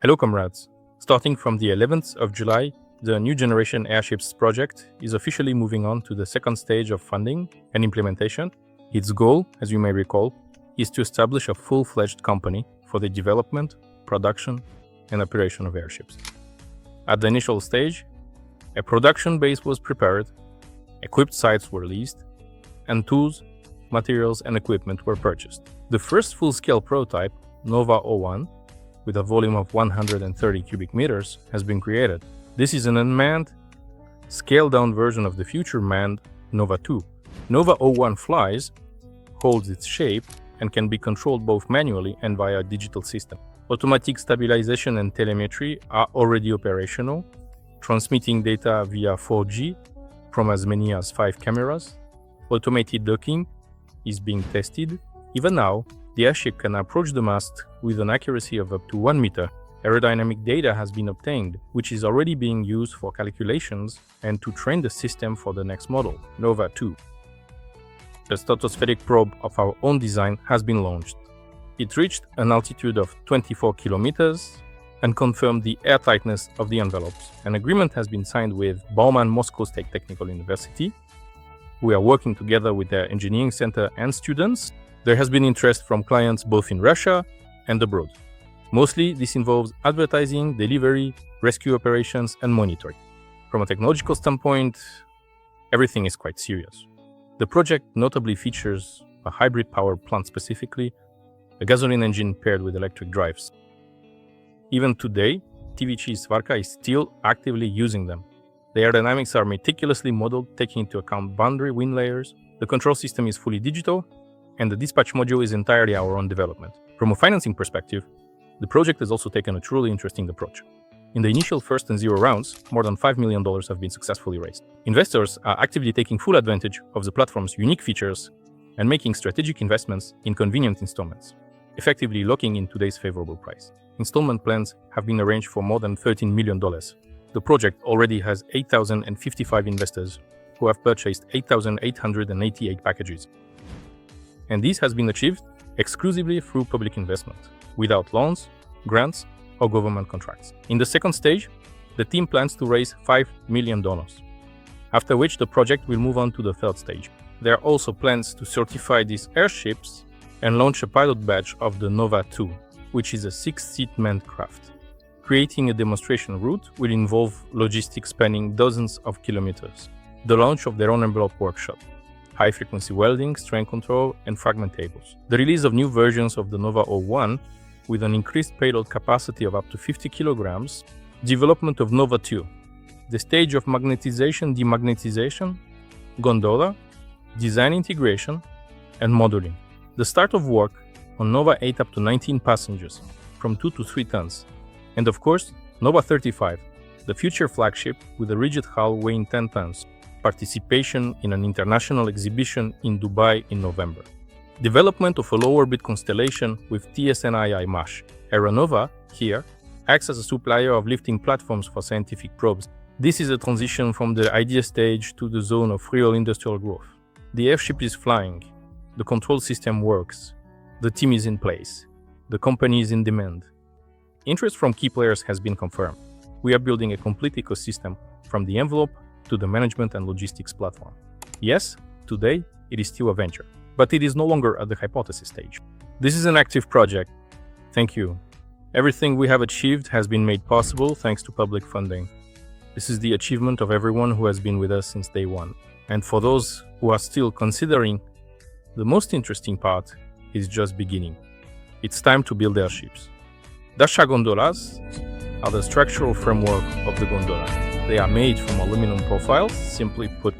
Hello comrades! Starting from the 11th of July, the new Generation Airships project is officially moving on to the second stage of funding and implementation. Its goal, as you may recall, is to establish a full-fledged company for the development, production, and operation of airships. At the initial stage, a production base was prepared, equipped sites were leased, and tools, materials, and equipment were purchased. The first full-scale prototype, Nova 01, with a volume of 130 cubic meters, has been created. This is an unmanned, scaled-down version of the future manned Nova 2. Nova 01 flies, holds its shape, and can be controlled both manually and via a digital system. Automatic stabilization and telemetry are already operational, transmitting data via 4G from as many as 5 cameras. Automated docking is being tested. Even now, the airship can approach the mast with an accuracy of up to 1 meter. Aerodynamic data has been obtained, which is already being used for calculations and to train the system for the next model, Nova 2. A stratospheric probe of our own design has been launched. It reached an altitude of 24 kilometers and confirmed the airtightness of the envelopes. An agreement has been signed with Bauman Moscow State Technical University. We are working together with their engineering center and students. There has been interest from clients both in Russia and abroad. Mostly, this involves advertising, delivery, rescue operations, and monitoring. From a technological standpoint, everything is quite serious. The project notably features a hybrid power plant, specifically a gasoline engine paired with electric drives. Even today, TVC Svarka is still actively using them. The aerodynamics are meticulously modeled, taking into account boundary wind layers. The control system is fully digital, and the dispatch module is entirely our own development. From a financing perspective, the project has also taken a truly interesting approach. In the initial first and zero rounds, more than $5 million have been successfully raised. Investors are actively taking full advantage of the platform's unique features and making strategic investments in convenient installments, effectively locking in today's favorable price. Installment plans have been arranged for more than $13 million. The project already has 8,055 investors who have purchased 8,888 packages. And this has been achieved exclusively through public investment, without loans, grants, or government contracts. In the second stage, the team plans to raise $5 million, after which the project will move on to the third stage. There are also plans to certify these airships and launch a pilot batch of the Nova 2, which is a 6-seat manned craft. Creating a demonstration route will involve logistics spanning dozens of kilometers, the launch of their own envelope workshop, high-frequency welding, strain control, and fragment tables. The release of new versions of the Nova 01 with an increased payload capacity of up to 50 kilograms, development of Nova 2, the stage of magnetization, demagnetization, gondola, design integration, and modeling. The start of work on Nova 8 up to 19 passengers, from 2 to 3 tons. And of course, Nova 35, the future flagship with a rigid hull weighing 10 tons. Participation in an international exhibition in Dubai in November. Development of a low-orbit constellation with TSNII MASH. Aeronova, here, acts as a supplier of lifting platforms for scientific probes. This is a transition from the idea stage to the zone of real industrial growth. The airship is flying, the control system works, the team is in place, the company is in demand. Interest from key players has been confirmed. We are building a complete ecosystem from the envelope to the management and logistics platform. Yes, today it is still a venture, but it is no longer at the hypothesis stage. This is an active project. Thank you. Everything we have achieved has been made possible thanks to public funding. This is the achievement of everyone who has been with us since day one. And for those who are still considering, the most interesting part is just beginning. It's time to build airships. Dasha gondolas are the structural framework of the gondola. They are made from aluminum profiles, simply put,